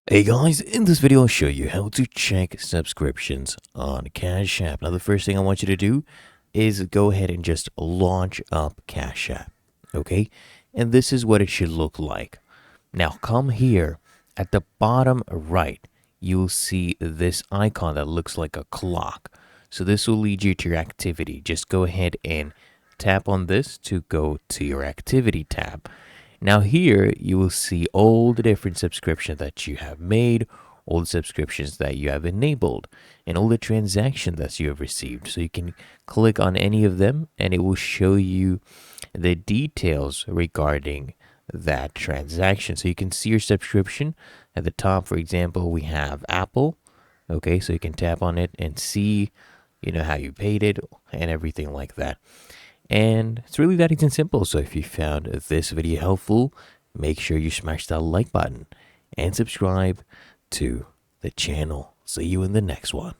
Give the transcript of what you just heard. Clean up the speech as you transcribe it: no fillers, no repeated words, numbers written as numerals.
Hey guys, in this video I'll show you how to check subscriptions on Cash App. Now the first thing I want you to do is go ahead and just launch up Cash App, okay? And this is what it should look like. Now come here, at the bottom right, you'll see this icon that looks like a clock. So this will lead you to your activity. Just go ahead and tap on this to go to your activity tab. Now here you will see all the different subscriptions that you have made, all the subscriptions that you have enabled, and all the transactions that you have received. So you can click on any of them and it will show you the details regarding that transaction. So you can see your subscription at the top. For example, we have Apple. Okay, so you can tap on it and see, how you paid it and everything like that. And it's really that easy and simple. So if you found this video helpful, make sure you smash that like button and subscribe to the channel. See you in the next one.